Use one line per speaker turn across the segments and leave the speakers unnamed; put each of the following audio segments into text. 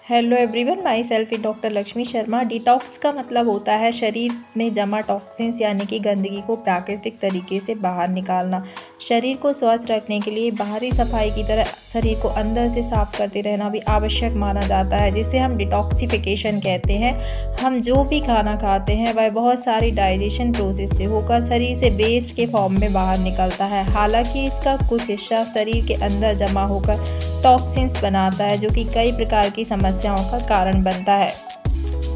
Hello everyone, my self doctor Lakshmi Sharma. Detox का मतलब होता है शरीर में जमा टॉक्सिन्स यानी कि गंदगी को प्राकृतिक तरीके से बाहर निकालना। शरीर को स्वस्थ रखने के लिए बाहरी सफाई की तरह शरीर को अंदर से साफ करते रहना भी आवश्यक माना जाता है, जिसे हम डिटॉक्सिफिकेशन कहते हैं। हम जो भी खाना खाते हैं वह बहुत सारी डाइजेशन प्रोसेस से होकर शरीर से वेस्ट के फॉर्म में बाहर निकलता है। हालांकि इसका कुछ हिस्सा शरीर के अंदर जमा होकर टॉक्सिन्स बनाता है, जो कि कई प्रकार की समस्याओं का कारण बनता है।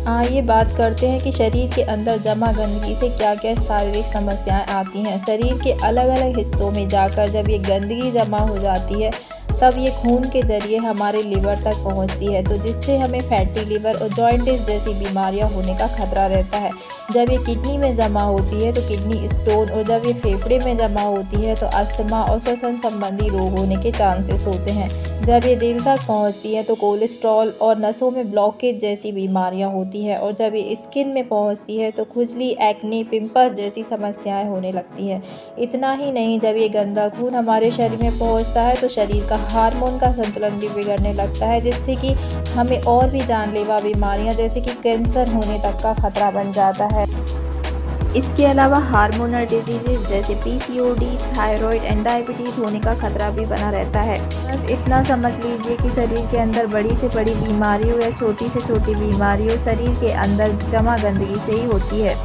आइए बात करते हैं कि शरीर के अंदर जमा गंदगी से क्या क्या शारीरिक समस्याएं आती हैं। शरीर के अलग अलग हिस्सों में जाकर जब ये गंदगी जमा हो जाती है तब ये खून के जरिए हमारे लिवर तक पहुंचती है, तो जिससे हमें फैटी लिवर और जॉइंटिस जैसी बीमारियां होने का खतरा रहता है। जब ये किडनी में जमा होती है तो किडनी स्टोन, और जब ये फेफड़े में जमा होती है तो अस्थमा और श्वसन संबंधी रोग होने के चांसेस होते हैं। जब ये दिल तक पहुंचती है तो कोलेस्ट्रॉल और नसों में ब्लॉकेज जैसी बीमारियां होती है, और जब ये स्किन में पहुंचती है तो खुजली, एक्ने, पिंपल्स जैसी समस्याएं होने लगती हैं। इतना ही नहीं, जब ये गंदा खून हमारे शरीर में पहुंचता है तो शरीर का हार्मोन का संतुलन भी बिगड़ने लगता है, जिससे कि हमें और भी जानलेवा बीमारियां जैसे कि कैंसर होने तक का खतरा बन जाता है। इसके अलावा हार्मोनल डिजीजेज जैसे पीसीओडी, थायराइड एंड डायबिटीज़ होने का खतरा भी बना रहता है। बस इतना समझ लीजिए कि शरीर के अंदर बड़ी से बड़ी बीमारी हो या छोटी से छोटी बीमारी हो, शरीर के अंदर जमा गंदगी से ही होती है।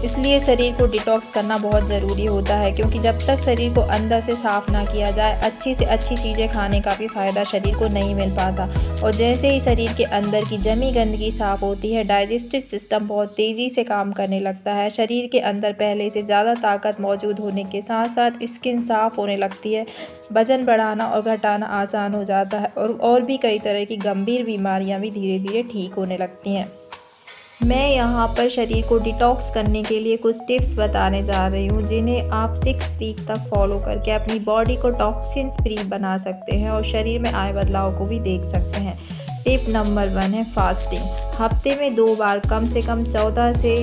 इसलिए शरीर को डिटॉक्स करना बहुत ज़रूरी होता है, क्योंकि जब तक शरीर को अंदर से साफ ना किया जाए, अच्छी से अच्छी चीज़ें खाने का भी फ़ायदा शरीर को नहीं मिल पाता। और जैसे ही शरीर के अंदर की जमी गंदगी साफ होती है, डाइजेस्टिव सिस्टम बहुत तेज़ी से काम करने लगता है। शरीर के अंदर पहले से ज़्यादा ताकत मौजूद होने के साथ साथ स्किन साफ होने लगती है, वजन बढ़ाना और घटाना आसान हो जाता है, और भी कई तरह की गंभीर बीमारियाँ भी धीरे धीरे ठीक होने लगती हैं। मैं यहाँ पर शरीर को डिटॉक्स करने के लिए कुछ टिप्स बताने जा रही हूँ, जिन्हें आप 6 वीक तक फॉलो करके अपनी बॉडी को टॉक्सिन्स फ्री बना सकते हैं और शरीर में आए बदलाव को भी देख सकते हैं। टिप नंबर 1 है फास्टिंग। हफ्ते में 2 बार कम से कम 14 से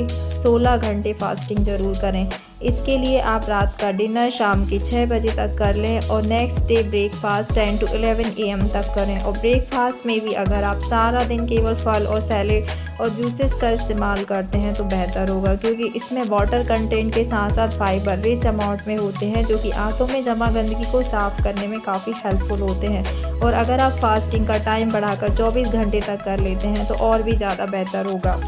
16 घंटे फास्टिंग ज़रूर करें। इसके लिए आप रात का डिनर शाम के 6 बजे तक कर लें और next day breakfast 10 to 11 AM तक करें। और ब्रेकफास्ट में भी अगर आप सारा दिन केवल फल और सैलेड और जूसेस का इस्तेमाल करते हैं तो बेहतर होगा, क्योंकि इसमें वाटर कंटेंट के साथ साथ फाइबर रिच अमाउंट में होते हैं, जो कि आंतों में जमा गंदगी को साफ करने में काफ़ी हेल्पफुल होते हैं। और अगर आप फास्टिंग का टाइम बढ़ाकर 24 घंटे तक कर लेते हैं तो और भी ज़्यादा बेहतर होगा,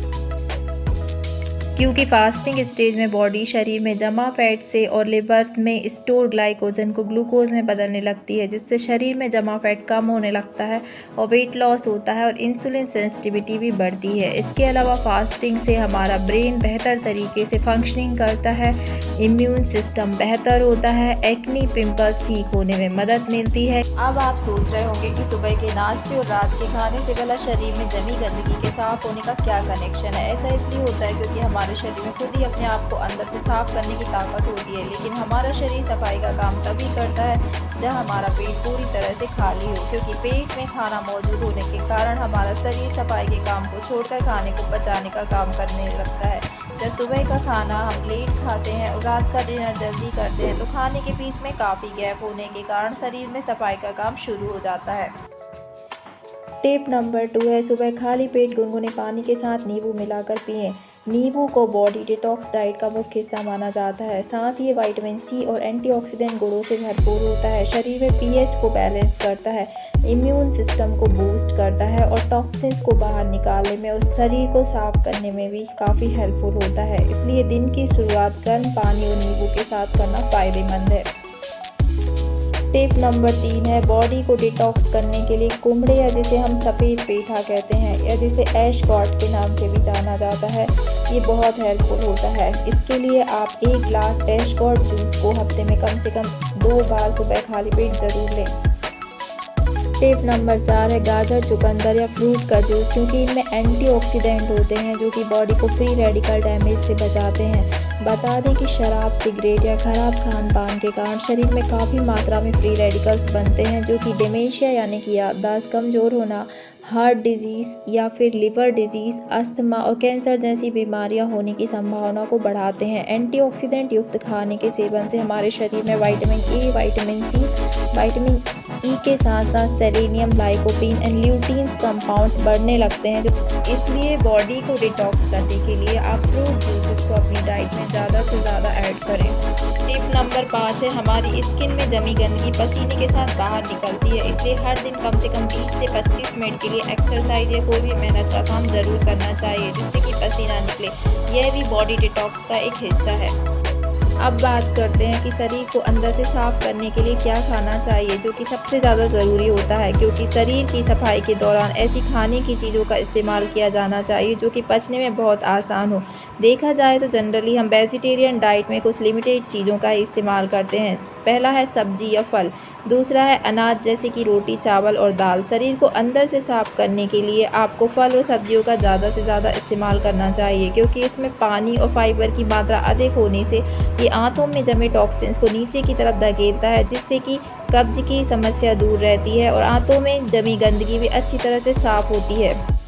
क्योंकि फास्टिंग स्टेज में बॉडी शरीर में जमा फैट से और लिवर में स्टोर ग्लाइकोजन को ग्लूकोज में बदलने लगती है, जिससे शरीर में जमा फैट कम होने लगता है और वेट लॉस होता है और इंसुलिन सेंसिटिविटी भी बढ़ती है। इसके अलावा फास्टिंग से हमारा ब्रेन बेहतर तरीके से फंक्शनिंग करता है, इम्यून सिस्टम बेहतर होता है, एक्नी, पिंपल्स ठीक होने में मदद मिलती है। अब आप सोच रहे होंगे कि सुबह के नाश्ते और रात के खाने से भला शरीर में जमी गंदगी के साफ होने का क्या कनेक्शन है। ऐसा इसलिए होता है क्योंकि हमारे शरीर में खुद ही अपने आप को अंदर से साफ करने की ताकत होती है, लेकिन हमारा शरीर सफाई का काम तभी करता है जब हमारा पेट पूरी तरह से खाली हो, क्योंकि पेट में खाना मौजूद होने के कारण हमारा शरीर सफाई के काम को छोड़कर खाने को पचाने का काम करने लगता है। जब सुबह का खाना हम लेट खाते हैं और रात का डिनर जल्दी करते हैं तो खाने के बीच में काफ़ी गैप होने के कारण शरीर में सफाई का काम शुरू हो जाता है। टिप नंबर 2 है सुबह खाली पेट गुनगुने पानी के साथ नींबू मिलाकर पिएं। नींबू को बॉडी डिटॉक्स डाइट का मुख्य हिस्सा माना जाता है। साथ ही ये विटामिन सी और एंटीऑक्सीडेंट गुणों से भरपूर होता है। शरीर में पीएच को बैलेंस करता है, इम्यून सिस्टम को बूस्ट करता है और टॉक्सिन्स को बाहर निकालने में और शरीर को साफ करने में भी काफ़ी हेल्पफुल होता है। इसलिए दिन की शुरुआत गर्म पानी और नींबू के साथ करना फ़ायदेमंद है। टिप नंबर 3 है बॉडी को डिटॉक्स करने के लिए कुम्हड़े, या जिसे हम सफ़ेद पेठा कहते हैं या जिसे ऐश गॉर्ड के नाम से भी जाना जाता है, ये बहुत हेल्पफुल होता है। इसके लिए आप 1 ग्लास ऐश गॉर्ड जूस को हफ्ते में कम से कम 2 बार सुबह खाली पेट ज़रूर लें। टिप नंबर 4 है गाजर, चुकंदर या फ्रूट का जूस, क्योंकि इनमें एंटीऑक्सीडेंट होते हैं जो कि बॉडी को फ्री रेडिकल डैमेज से बचाते हैं। बता दें कि शराब, सिगरेट या खराब खान पान के कारण शरीर में काफ़ी मात्रा में फ्री रेडिकल्स बनते हैं, जो कि डिमेंशिया यानी कि याददाश्त कमज़ोर होना, हार्ट डिजीज़ या फिर लिवर डिजीज़, अस्थमा और कैंसर जैसी बीमारियां होने की संभावना को बढ़ाते हैं। एंटीऑक्सीडेंट युक्त खाने के सेवन से हमारे शरीर में vitamin A, vitamin C, vitamin E के साथ साथ selenium, lycopene and luteins compounds बढ़ने लगते हैं, जो इसलिए बॉडी को डिटॉक्स करने के लिए आप फ्रूट जूसेस को अपनी डाइट में ज़्यादा से ज़्यादा ऐड करें। टिप नंबर 5 है, हमारी स्किन में जमी गंदगी पसीने के साथ बाहर निकलती है, इसलिए हर दिन कम से कम 20 से 25 मिनट के लिए एक्सरसाइज या कोई भी मेहनत का काम ज़रूर करना चाहिए, जिससे कि पसीना निकले। यह भी बॉडी डिटॉक्स का एक हिस्सा है। अब बात करते हैं कि शरीर को अंदर से साफ करने के लिए क्या खाना चाहिए, जो कि सबसे ज़्यादा ज़रूरी होता है, क्योंकि शरीर की सफाई के दौरान ऐसी खाने की चीज़ों का इस्तेमाल किया जाना चाहिए जो कि पचने में बहुत आसान हो। देखा जाए तो जनरली हम वेजिटेरियन डाइट में कुछ लिमिटेड चीज़ों का इस्तेमाल करते हैं। पहला है सब्जी या फल, दूसरा है अनाज जैसे कि रोटी, चावल और दाल। शरीर को अंदर से साफ करने के लिए आपको फल और सब्जियों का ज़्यादा से ज़्यादा इस्तेमाल करना चाहिए, क्योंकि इसमें पानी और फाइबर की मात्रा अधिक होने से ये आंतों में जमे टॉक्सिन्स को नीचे की तरफ धकेलता है, जिससे कि कब्ज की समस्या दूर रहती है और आंतों में जमी गंदगी भी अच्छी तरह से साफ होती है।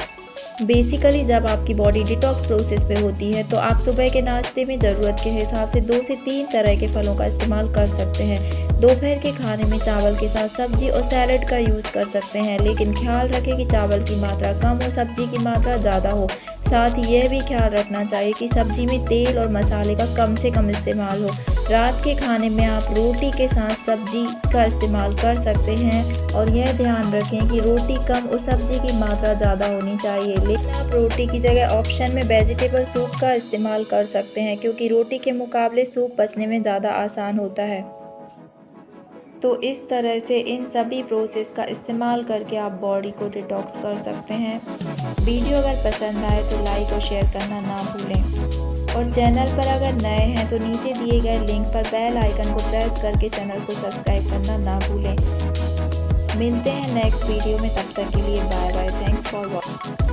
बेसिकली जब आपकी बॉडी डिटॉक्स प्रोसेस पे होती है तो आप सुबह के नाश्ते में ज़रूरत के हिसाब से 2 से 3 तरह के फलों का इस्तेमाल कर सकते हैं। दोपहर के खाने में चावल के साथ सब्जी और सैलड का यूज़ कर सकते हैं, लेकिन ख्याल रखें कि चावल की मात्रा कम और सब्जी की मात्रा ज़्यादा हो। साथ ही यह भी ख्याल रखना चाहिए कि सब्जी में तेल और मसाले का कम से कम इस्तेमाल हो। रात के खाने में आप रोटी के साथ सब्जी का इस्तेमाल कर सकते हैं, और यह ध्यान रखें कि रोटी कम और सब्जी की मात्रा ज़्यादा होनी चाहिए। लेकिन आप रोटी की जगह ऑप्शन में वेजिटेबल सूप का इस्तेमाल कर सकते हैं, क्योंकि रोटी के मुकाबले सूप पचने में ज़्यादा आसान होता है। तो इस तरह से इन सभी प्रोसेस का इस्तेमाल करके आप बॉडी को डिटॉक्स कर सकते हैं। वीडियो अगर पसंद आए तो लाइक और शेयर करना ना भूलें, और चैनल पर अगर नए हैं तो नीचे दिए गए लिंक पर बेल आइकन को प्रेस करके चैनल को सब्सक्राइब करना ना भूलें। मिलते हैं नेक्स्ट वीडियो में, तब तक के लिए bye bye. Thanks for watching.